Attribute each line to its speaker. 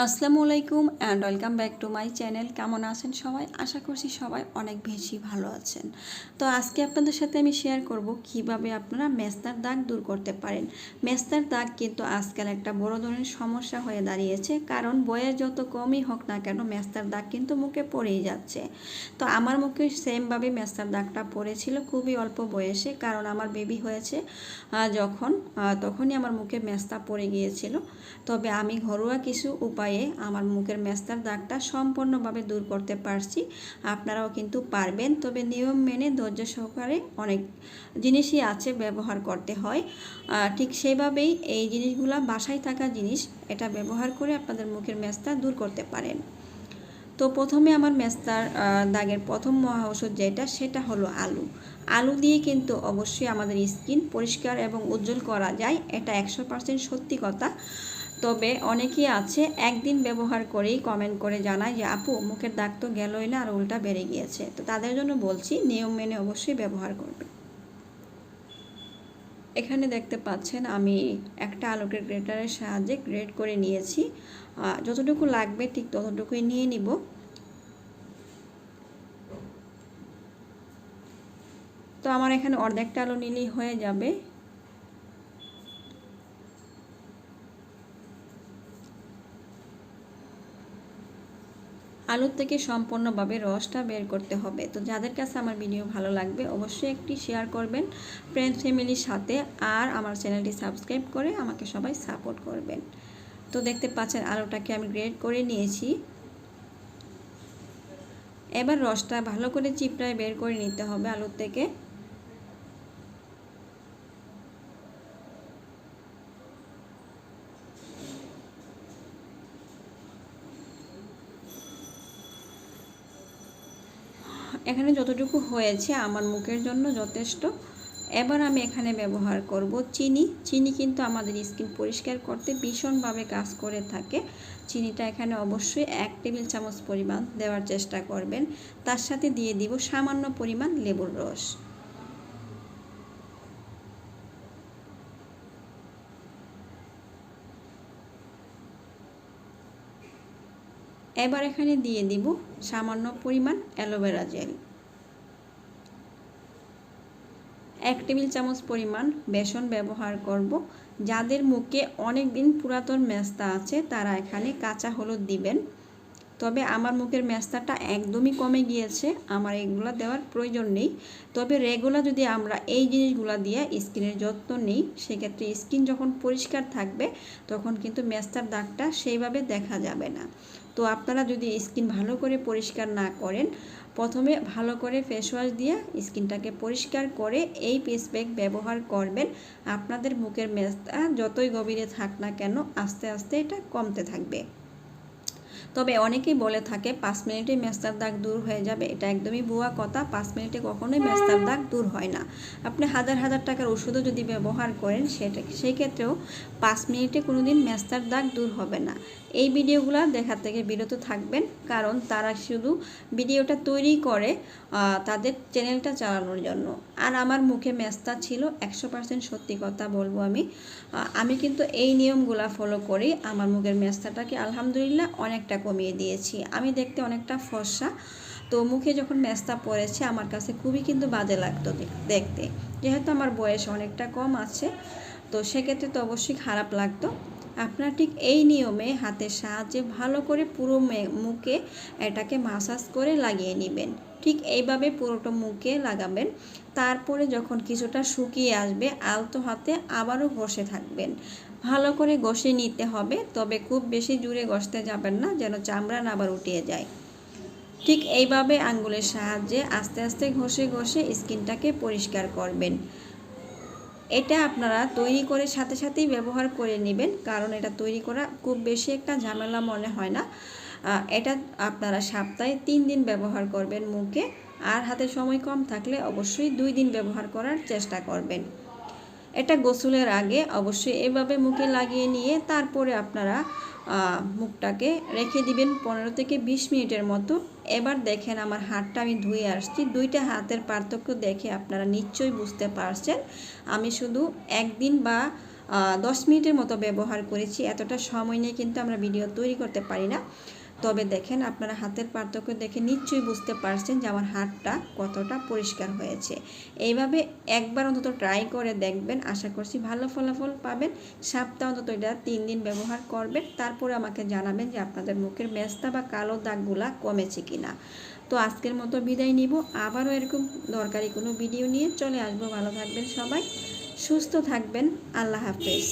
Speaker 1: আসসালামু আলাইকুম and welcome back to my channel. কেমন আছেন সবাই? আশা করছি সবাই অনেক বেশি ভালো আছেন। তো আজকে আপনাদের সাথে আমি শেয়ার করব কিভাবে আপনারা মেস্তার দাগ দূর করতে পারেন। মেস্তার দাগ কিন্তু আজকাল একটা বড় ধরনের সমস্যা হয়ে দাঁড়িয়েছে, কারণ বয়স যত কমই হোক না কেন মেস্তার দাগ কিন্তু মুখে পড়েই যাচ্ছে। তো আমার মুখে সেমভাবে মেস্তার দাগটা পড়েছিল খুবই অল্প বয়সে, কারণ আমার বেবি হয়েছে তখনই আমার মুখে মেস্তা পড়ে গিয়েছিল। তবে আমি ঘরোয়া কিছু উপায়ে আমার মুখের মেস্তার দাগটা সম্পূর্ণভাবে দূর করতে পারছি। আপনারাও কিন্তু পারবেন, তবে নিয়ম মেনে ধৈর্য সহকারে অনেক জিনিসই আছে ব্যবহার করতে হয়। ঠিক সেভাবেই এই জিনিসগুলো বাসায় থাকা জিনিস, এটা ব্যবহার করে আপনাদের মুখের মেস্তা দূর করতে পারেন। তো প্রথমে আমার মেস্তার দাগের প্রথম মহা ওষুধ সেটা হলো আলু। আলু দিয়ে কিন্তু অবশ্যই আমাদের স্কিন পরিষ্কার এবং উজ্জ্বল করা যায়, এটা 100% সত্যি কথা। তবে অনেকেই আছে একদিন ব্যবহার করেই কমেন্ট করে জানায় যে আপু মুখের দাগ তো গেলই না, আর উল্টা বেড়ে গিয়েছে। তো তাদের জন্য বলছি নিয়ম মেনে অবশ্যই ব্যবহার করবে। এখানে দেখতে পাচ্ছেন আমি একটা আলুকে গ্রেটারের সাহায্যে গ্রেট করে নিয়েছি। যতটুকু লাগবে ঠিক ততটুকুই নিয়ে নিব। তো আমার এখানে অর্ধেকটা আলু নিলেই হয়ে যাবে। আলুর থেকে সম্পূর্ণভাবে রসটা বের করতে হবে। তো যাদের কাছে আমার ভিডিও ভালো লাগবে অবশ্যই একটি শেয়ার করবেন ফ্রেন্ড ফ্যামিলির সাথে, আর আমার চ্যানেলটি সাবস্ক্রাইব করে আমাকে সবাই সাপোর্ট করবেন। তো দেখতে পাচ্ছেন আলুটাকে আমি গ্রেট করে নিয়েছি। এবার রসটা ভালো করে চিপড়ায় বের করে নিতে হবে আলুর থেকে। এখানে যতটুকু হয়েছে আমার মুখের জন্য যথেষ্ট। এবার আমি এখানে ব্যবহার করব চিনি। চিনি কিন্তু আমাদের স্কিন পরিষ্কার করতে ভীষণভাবে কাজ করে থাকে। চিনিটা এখানে অবশ্যই 1 টেবিল চামচ পরিমাণ দেওয়ার চেষ্টা করবেন। তার সাথে দিয়ে দিব সামান্য পরিমাণ লেবুর রস। এবার এখানে দিয়ে দিব সামান্য পরিমাণ অ্যালোভেরা জেল। 1 টেবিল চামচ পরিমাণ বেসন ব্যবহার করব। যাদের মুখে অনেক দিন পুরাতন মেস্তা আছে তারা এখানে কাঁচা হলুদ দিবেন। তবে আমার মুখের মেস্তাটা একদমই কমে গিয়েছে, আমার এগুলো দেওয়ার প্রয়োজন নেই। তবে রেগুলার যদি আমরা এই জিনিসগুলো দিয়ে স্কিনের যত্ন নিই, সেক্ষেত্রে স্কিন যখন পরিষ্কার থাকবে তখন কিন্তু মেস্তার দাগটা সেইভাবে দেখা যাবে না। তো আপনারা যদি স্কিন ভালো করে পরিষ্কার না করেন, প্রথমে ভালো করে ফেস ওয়াশ দিয়ে স্কিনটাকে পরিষ্কার করে এই ফেস প্যাক ব্যবহার করবেন। আপনাদের মুখের মেস্তা যতই গভীরে থাক না কেন আস্তে আস্তে এটা কমতে থাকবে। তবে অনেকেই বলে থাকে 5 মিনিটে মেস্তার দাগ দূর হয়ে যাবে, এটা একদমই ভুয়া কথা। 5 মিনিটে কখনোই মেস্তার দাগ দূর হয় না। আপনি হাজার হাজার টাকার ওষুধও যদি ব্যবহার করেন সেই ক্ষেত্রেও 5 মিনিটে কোনোদিন মেস্তার দাগ দূর হবে না। এই ভিডিওগুলো দেখা থেকে বিরত থাকবেন, কারণ তারা শুধু ভিডিওটা তৈরি করে তাদের চ্যানেলটা চালানোর জন্য। আর আমার মুখে মেস্তা ছিল 100% সত্যি কথা বলবো আমি কিন্তু এই নিয়মগুলো ফলো করি আমার মুখের মেস্তাটাকে আলহামদুলিল্লাহ অনেকটা কমিয়ে দিয়েছি। আমি দেখতে অনেকটা ফর্সা, তো মুখে যখন মেস্তা পড়েছে আমার কাছে খুবই কিন্তু বাজে লাগতো দেখতে। যেহেতু আমার বয়স অনেকটা কম আছে, তো সেক্ষেত্রে তো অবশ্যই খারাপ লাগতো। আপনারা ঠিক এই নিয়মে হাতের সাহায্যে ভালো করে পুরো মুখে এটাকে মাসাজ করে লাগিয়ে নেবেন। ঠিক এইভাবে পুরোটা মুখে লাগাবেন। তারপরে যখন কিছুটা শুকিয়ে আসবে আলতো হাতে আবারও ঘষে থাকবেন। ভালো করে ঘষে নিতে হবে, তবে খুব বেশি জোরে ঘষতে যাবেন না, যেন চামড়া না আবার উঠে যায়। ঠিক এইভাবে আঙ্গুলের সাহায্যে আস্তে আস্তে ঘষে ঘষে স্কিনটাকে পরিষ্কার করবেন। এটা আপনারা তৈরি করে সাথে সাথেই ব্যবহার করে নেবেন, কারণ এটা তৈরি করা খুব বেশি একটা ঝামেলা মনে হয় না। এটা আপনারা সপ্তাহে 3 দিন ব্যবহার করবেন মুখে, আর হাতে সময় কম থাকলে অবশ্যই 2 দিন ব্যবহার করার চেষ্টা করবেন। এটা গোসলের আগে অবশ্যই এভাবে মুখে লাগিয়ে নিয়ে তারপরে আপনারা মুখটাকে রেখে দিবেন 15 থেকে 20 মিনিটের মতো। এবার দেখেন আমার হাতটা আমি ধুয়ে আসছি। দুইটা হাতের পার্থক্য দেখে আপনারা নিশ্চয়ই বুঝতে পারছেন আমি শুধু একদিন বা 10 মিনিটের মতো ব্যবহার করেছি। এতটা সময় নিয়ে কিন্তু আমরা ভিডিও তৈরি করতে পারি না। তবে দেখেন, আপনারা হাতের পার্থক্য দেখে নিশ্চয়ই বুঝতে পারছেন যে আমার হাতটা কতটা পরিষ্কার হয়েছে। এইভাবে একবার অন্তত ট্রাই করে দেখবেন, আশা করছি ভালো ফলাফল পাবেন। সপ্তাহে অন্তত এটা 3 দিন ব্যবহার করবেন, তারপরে আমাকে জানাবেন যে আপনাদের মুখের মেস্তা বা কালো দাগগুলা কমেছে কিনা। তো আজকের মতো বিদায় নিব, আবারও এরকম দরকারি কোনো ভিডিও নিয়ে চলে আসবো। ভালো থাকবেন সবাই, সুস্থ থাকবেন, আল্লাহ হাফেজ।